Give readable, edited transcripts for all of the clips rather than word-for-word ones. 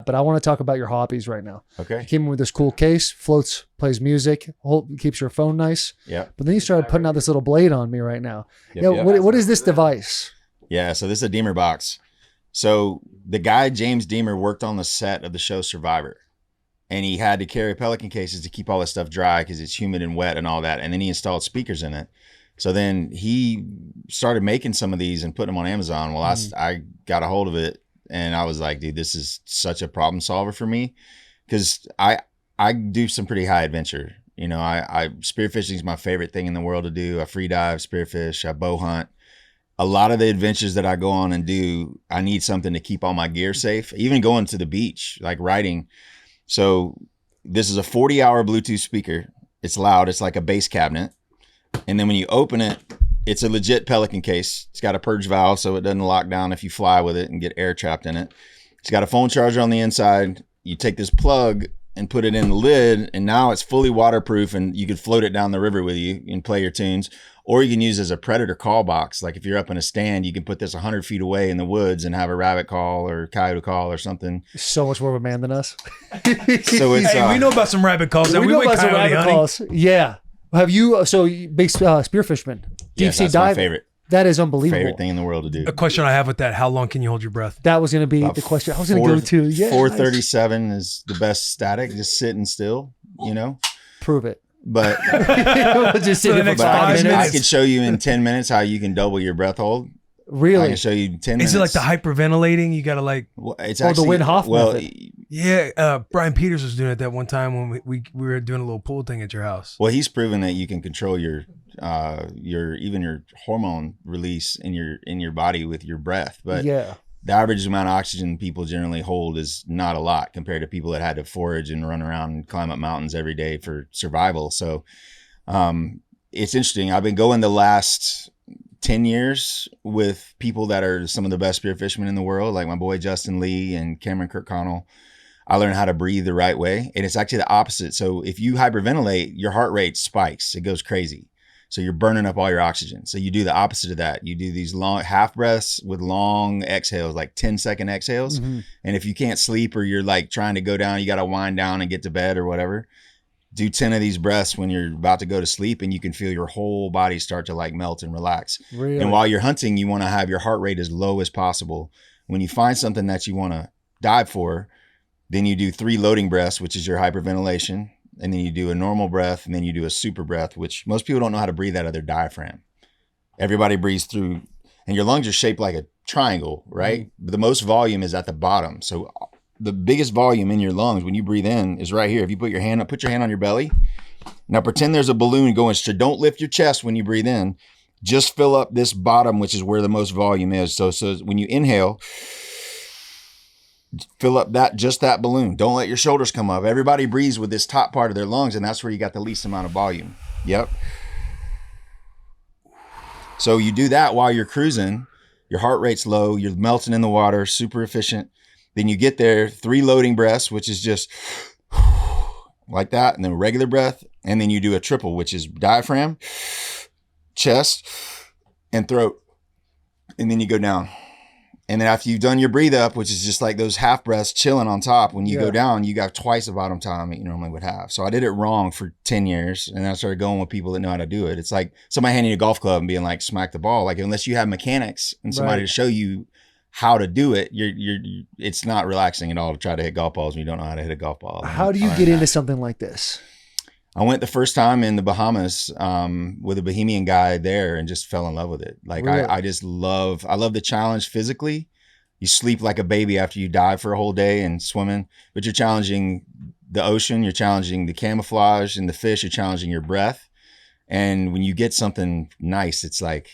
but I want to talk about your hobbies right now. Okay. You came in with this cool case, floats, plays music, keeps your phone nice. Yeah. But then you started putting out this little blade on me right now. Yep. What is this device? Yeah, so this is a Deemer box. So the guy, James Deemer, worked on the set of the show Survivor. And he had to carry Pelican cases to keep all this stuff dry because it's humid and wet and all that. And then he installed speakers in it. So then he started making some of these and putting them on Amazon. Well, I got a hold of it and I was like, dude, this is such a problem solver for me. Because I do some pretty high adventure. You know, I spearfishing is my favorite thing in the world to do. I free dive, spearfish, I bow hunt. A lot of the adventures that I go on and do, I need something to keep all my gear safe. Even going to the beach, like riding. So this is a 40-hour Bluetooth speaker. It's loud. It's like a bass cabinet. And then when you open it, it's a legit Pelican case. It's got a purge valve so it doesn't lock down if you fly with it and get air trapped in it. It's got a phone charger on the inside. You take this plug and put it in the lid, and now it's fully waterproof, and you could float it down the river with you and play your tunes. Or you can use it as a predator call box. Like if you're up in a stand, you can put this 100 feet away in the woods and have a rabbit call or coyote call or something. So much more of a man than us. So it's hey, we know about some rabbit calls. We know went about some coyote rabbit hunting. calls. Yeah. Have you, so big spearfishman, deep sea that's diving. my favorite. That is unbelievable. Favorite thing in the world to do. A question I have with that: how long can you hold your breath? That was going to be the question I was going to go to. Yeah, 437 is the best static, just sitting still, you know. Prove it. But We'll just sit For the here for next 5 5 minutes. I could show you in 10 minutes how you can double your breath hold. I Really? can show you 10 minutes. Is it like the hyperventilating? You got to like, Well, it's Oh, the actually, Wim Hof well, method. yeah. Brian Peters was doing it that one time when we were doing a little pool thing at your house. well, he's proven that you can control your even your hormone release in your body with your breath. But Yeah. the average amount of oxygen people generally hold is not a lot compared to people that had to forage and run around and climb up mountains every day for survival. So it's interesting. I've been going the last 10 years with people that are some of the best spearfishermen in the world, like my boy Justin Lee and Cameron Kirkconnell. I learned how to breathe the right way. And it's actually the opposite. So if you hyperventilate, your heart rate spikes. It goes crazy. So you're burning up all your oxygen. So you do the opposite of that. You do these long half breaths with long exhales, like 10-second exhales. Mm-hmm. And if you can't sleep or you're like trying to go down, you got to wind down and get to bed or whatever. Do 10 of these breaths when you're about to go to sleep, and you can feel your whole body start to like melt and relax. Really? And while you're hunting, you want to have your heart rate as low as possible. When you find something that you want to dive for, then you do 3 loading breaths, which is your hyperventilation. And then you do a normal breath, and then you do a super breath, which most people don't know how to breathe out of their diaphragm. Everybody breathes through, and your lungs are shaped like a triangle, right? Mm-hmm. But the most volume is at the bottom. So the biggest volume in your lungs when you breathe in is right here. If you put your hand up, put your hand on your belly. Now pretend there's a balloon going straight. Don't lift your chest when you breathe in. Just fill up this bottom, which is where the most volume is. So when you inhale, fill up just that balloon. Don't let your shoulders come up. Everybody breathes with this top part of their lungs, and that's where you got the least amount of volume. Yep. So you do that while you're cruising. Your heart rate's low. You're melting in the water, super efficient. Then you get there, 3 loading breaths, which is just like that, and then regular breath. And then you do a triple, which is diaphragm, chest, and throat. And then you go down. And then after you've done your breathe up, which is just like those half breaths chilling on top, when you go down, you got twice the bottom time that you normally would have. So I did it wrong for 10 years. And then I started going with people that know how to do it. It's like somebody handing you a golf club and being like, smack the ball. Like unless you have mechanics and somebody to show you how to do it, it's not relaxing at all to try to hit golf balls when you don't know how to hit a golf ball. How do you get into something like this? I went the first time in the Bahamas with a Bahamian guy there and just fell in love with it. Like Really? I love the challenge physically. You sleep like a baby after you dive for a whole day and swimming, but you're challenging the ocean, you're challenging the camouflage and the fish, you're challenging your breath. And when you get something nice, it's like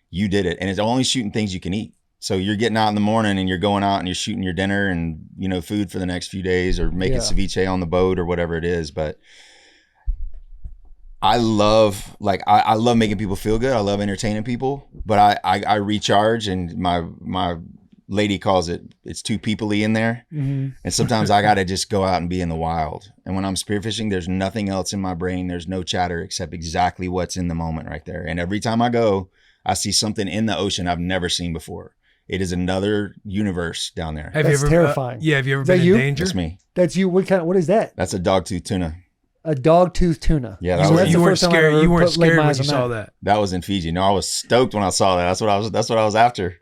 you did it, and it's only shooting things you can eat. So you're getting out in the morning and you're going out and you're shooting your dinner and, food for the next few days, or making ceviche on the boat or whatever it is. But I love making people feel good. I love entertaining people, but I recharge, and my lady calls it's too people-y in there. Mm-hmm. And sometimes I got to just go out and be in the wild. And when I'm spearfishing, there's nothing else in my brain. There's no chatter except exactly what's in the moment right there. And every time I go, I see something in the ocean I've never seen before. It is another universe down there. Have That's you ever, terrifying. yeah, have you ever Is that been you? in danger? That's me. That's you. What is that? That's a dogtooth tuna. A dog-toothed tuna. Yeah, So that's You the weren't first time I scared. ever You weren't laid scared my when eyes you on saw that. That was in Fiji. No, I was stoked when I saw that. That's what I was after.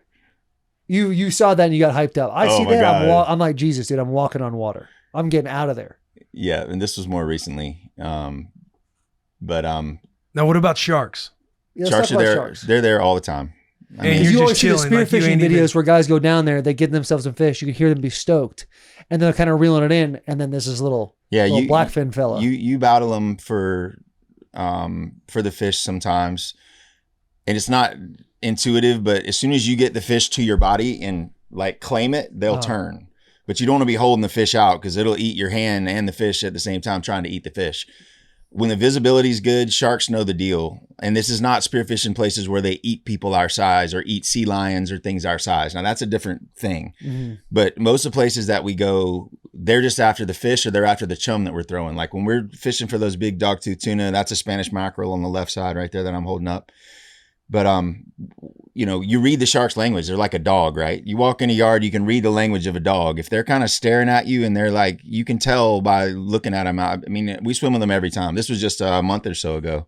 You saw that and you got hyped up. I Oh see my that. God. I'm like, Jesus, dude, I'm walking on water. I'm getting out of there. Yeah, and this was more recently. But Now, what about sharks? Yeah, let's sharks talk are about there. sharks. They're there all the time. I And mean, you're You always just see the chilling, like you spearfishing ain't videos even- where guys go down there, they get themselves some fish. You can hear them be stoked, and they're kind of reeling it in, and then there's this little blackfin fella. You battle them for the fish sometimes, and it's not intuitive. But as soon as you get the fish to your body and like claim it, they'll turn. But you don't want to be holding the fish out because it'll eat your hand and the fish at the same time, trying to eat the fish. When the visibility is good, sharks know the deal. And this is not spearfishing places where they eat people our size or eat sea lions or things our size. Now that's a different thing. Mm-hmm. But most of the places that we go, they're just after the fish or they're after the chum that we're throwing. Like when we're fishing for those big dogtooth tuna, that's a Spanish mackerel on the left side right there that I'm holding up. But, you read the shark's language. They're like a dog, right? You walk in a yard, you can read the language of a dog. If they're kind of staring at you and they're like, you can tell by looking at them. I mean, we swim with them every time. This was just a month or so ago.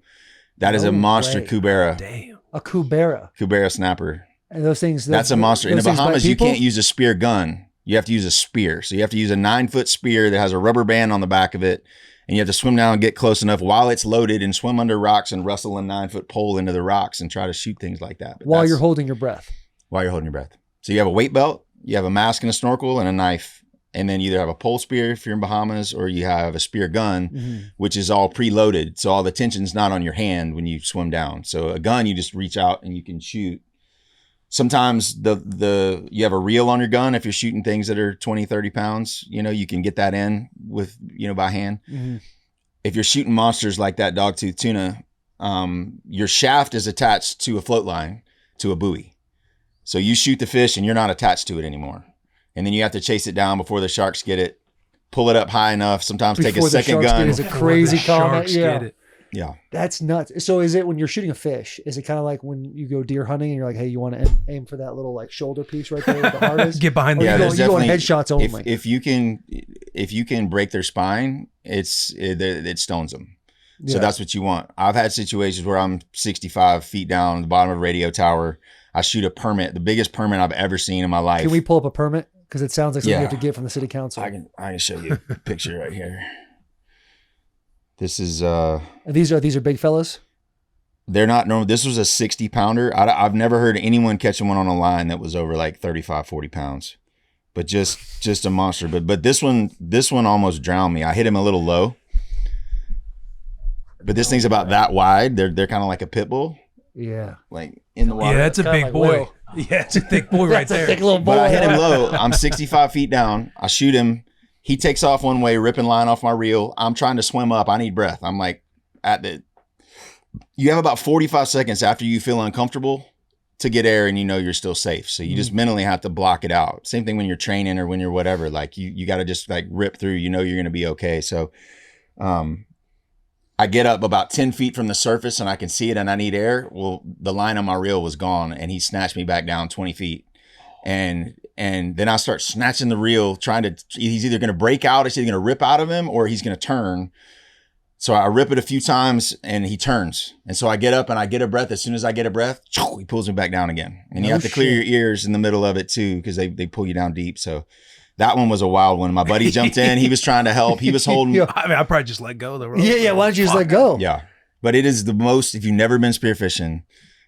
That is a No monster way. Cubera. Damn. A cubera. Cubera snapper. And those things. That's a monster. In the those things bite Bahamas, you people? can't use a spear gun. You have to use a spear. So you have to use a 9-foot spear that has a rubber band on the back of it. And you have to swim down and get close enough while it's loaded and swim under rocks and wrestle a 9-foot pole into the rocks and try to shoot things like that. But While that's you're holding your breath. while you're holding your breath. So you have a weight belt, you have a mask and a snorkel and a knife. And then you either have a pole spear if you're in Bahamas or you have a spear gun, which is all preloaded. So all the tension's not on your hand when you swim down. So a gun, you just reach out and you can shoot. Sometimes you have a reel on your gun. If you're shooting things that are 20, 30 pounds, you can get that in with, by hand. Mm-hmm. If you're shooting monsters like that dogtooth tuna, your shaft is attached to a float line, to a buoy. So you shoot the fish and you're not attached to it anymore. And then you have to chase it down before the sharks get it, pull it up high enough, sometimes take a Before the second sharks get gun. it is a Before crazy the comment. sharks Yeah. get it. Yeah. That's nuts. So is it when you're shooting a fish, is it kind of like when you go deer hunting and you're like, hey, you want to aim for that little like shoulder piece right there where the heart is? Get behind Or the Yeah, you there's go on definitely headshots only. if you can break their spine, it stones them. So Yeah. that's what you want. I've had situations where I'm 65 feet down at the bottom of a radio tower. I shoot a permit, the biggest permit I've ever seen in my life. Can we pull up a permit? Because it sounds like something you Yeah. have to get from the city council. I can show you a picture right here. This is And these are big fellas. they're not normal. This was a 60 pounder. I've never heard anyone catching one on a line that was over like 35, 40 pounds, but just a monster. But this one almost drowned me. I hit him a little low, but this thing's about that wide. They're kind of like a pit bull, Yeah. like in the water. Yeah, that's a Kinda big like boy. Will. Yeah, it's a thick boy right That's a there. thick little boy. But I hit him low. I'm 65 feet down. I shoot him. He takes off one way, ripping line off my reel. I'm trying to swim up. I need breath. I'm like you have about 45 seconds after you feel uncomfortable to get air and you're still safe. So you just mentally have to block it out. Same thing when you're training or when you're whatever, like you got to just like rip through, you're going to be okay. So, I get up about 10 feet from the surface and I can see it and I need air. Well, the line on my reel was gone and he snatched me back down 20 feet. And then I start snatching the reel, he's either going to break out, it's either going to rip out of him or he's going to turn. So I rip it a few times and he turns. And so I get up and I get a breath. As soon as I get a breath, he pulls me back down again. And you No have to clear shit. your ears in the middle of it too, because they pull you down deep. So that one was a wild one. My buddy jumped in. He was trying to help. He was holding. Yeah. I mean, I probably just let go of the rope. Yeah. Why don't you just let go? Yeah. But it is the most, if you've never been spearfishing,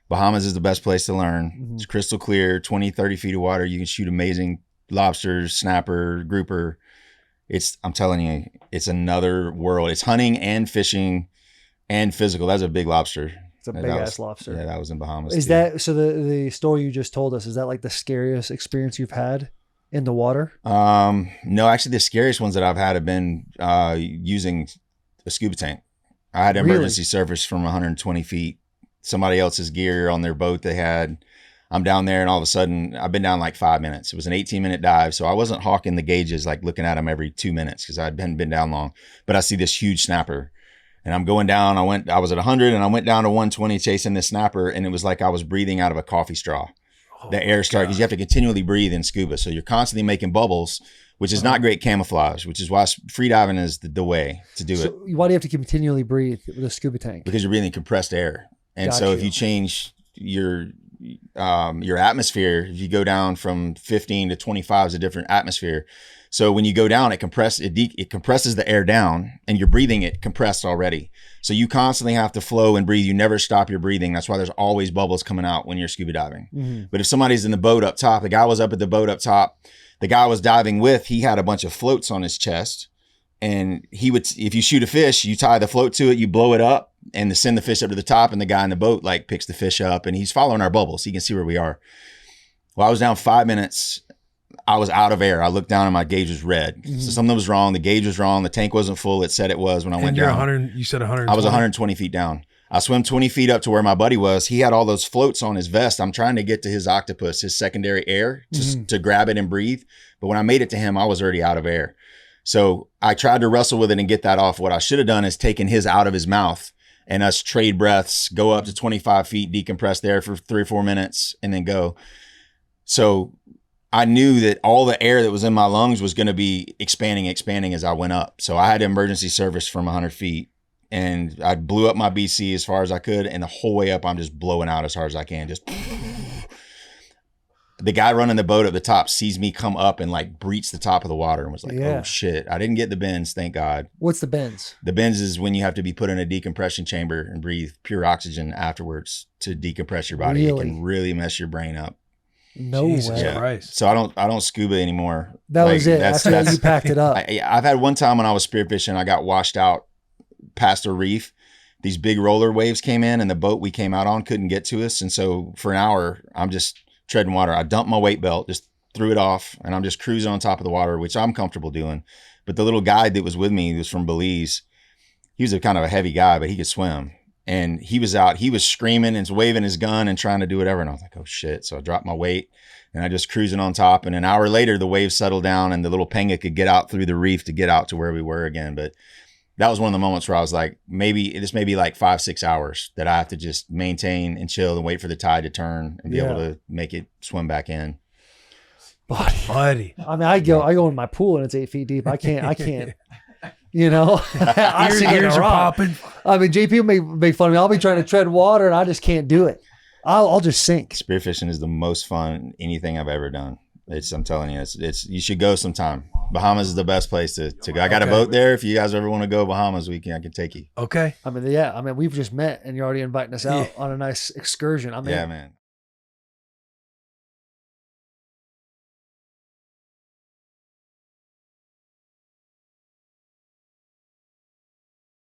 Bahamas is the best place to learn. Mm-hmm. It's crystal clear, 20, 30 feet of water. You can shoot amazing lobsters, snapper, grouper. I'm telling you, it's another world. It's hunting and fishing and physical. That's a big lobster. It's a That big was- ass lobster. Yeah, that was in Bahamas. Is too. that so? The story you just told us, is that like the scariest experience you've had in the water? No, actually the scariest ones that I've had have been using a scuba tank. I had emergency service from 120 feet. Somebody else's gear on their boat they had. I'm down there and all of a sudden I've been down like 5 minutes. It was an 18-minute dive. So I wasn't hawking the gauges, like looking at them every 2 minutes because I hadn't been down long, but I see this huge snapper and I'm going down. I was at 100 and I went down to 120 chasing this snapper. And it was like I was breathing out of a coffee straw. the air starts, because you have to continually breathe in scuba. So you're constantly making bubbles, which is not great camouflage, which is why free diving is the way to do it. Why do you have to continually breathe with a scuba tank? Because you're breathing compressed air. And so if you change your atmosphere, if you go down from 15 to 25 is a different atmosphere. So when you go down, it compresses the air down, and you're breathing it compressed already. So you constantly have to flow and breathe. You never stop your breathing. That's why there's always bubbles coming out when you're scuba diving. Mm-hmm. But if somebody's in the boat up top, the guy was up at the boat up top, the guy I was diving with, he had a bunch of floats on his chest. And if you shoot a fish, you tie the float to it, you blow it up and send the fish up to the top, and the guy in the boat like picks the fish up, and he's following our bubbles so he can see where we are. Well, I was down 5 minutes. I was out of air. I looked down and my gauge was red. Mm-hmm. So something was wrong. The gauge was wrong. The tank wasn't full. It said it was when I went down. You said 100. I was 120 feet down. I swam 20 feet up to where my buddy was. He had all those floats on his vest. I'm trying to get to his octopus, his secondary air, to grab it and breathe. But when I made it to him, I was already out of air. So I tried to wrestle with it and get that off. What I should have done is taken his out of his mouth and us trade breaths, go up to 25 feet, decompress there for 3 or 4 minutes, and then go. So I knew that all the air that was in my lungs was going to be expanding as I went up. So I had emergency service from 100 feet, and I blew up my BC as far as I could. And the whole way up, I'm just blowing out as hard as I can. Just the guy running the boat at the top sees me come up and like breach the top of the water and was like, oh shit. I didn't get the bends. Thank God. What's the bends? The bends is when you have to be put in a decompression chamber and breathe pure oxygen afterwards to decompress your body. Really? It can really mess your brain up. No Jesus way. Christ. So I don't scuba anymore. That was it. After that, you packed it up. I've had one time when I was spearfishing, I got washed out past a reef. These big roller waves came in, and the boat we came out on couldn't get to us. And so for an hour, I'm just treading water. I dumped my weight belt, just threw it off, and I'm just cruising on top of the water, which I'm comfortable doing. But the little guide that was with me, he was from Belize. He was a kind of a heavy guy, but he could swim. And he was out, he was screaming and waving his gun and trying to do whatever. And I was like, oh shit. So I dropped my weight and I just cruising on top. And an hour later, the waves settled down and the little panga could get out through the reef to get out to where we were again. But that was one of the moments where I was like, maybe this may be like 5-6 hours that I have to just maintain and chill and wait for the tide to turn and be able to make it swim back in. Buddy. I mean, I go in my pool and it's 8 feet deep. I can't. You know, ears are popping. I mean, JP will make fun of me. I'll be trying to tread water and I just can't do it. I'll just sink. Spearfishing is the most fun anything I've ever done. I'm telling you, it's you should go sometime. Bahamas is the best place to go. I got a boat there. If you guys ever want to go Bahamas, I can take you. Okay. I mean, we've just met and you're already inviting us out on a nice excursion. I mean, yeah, man.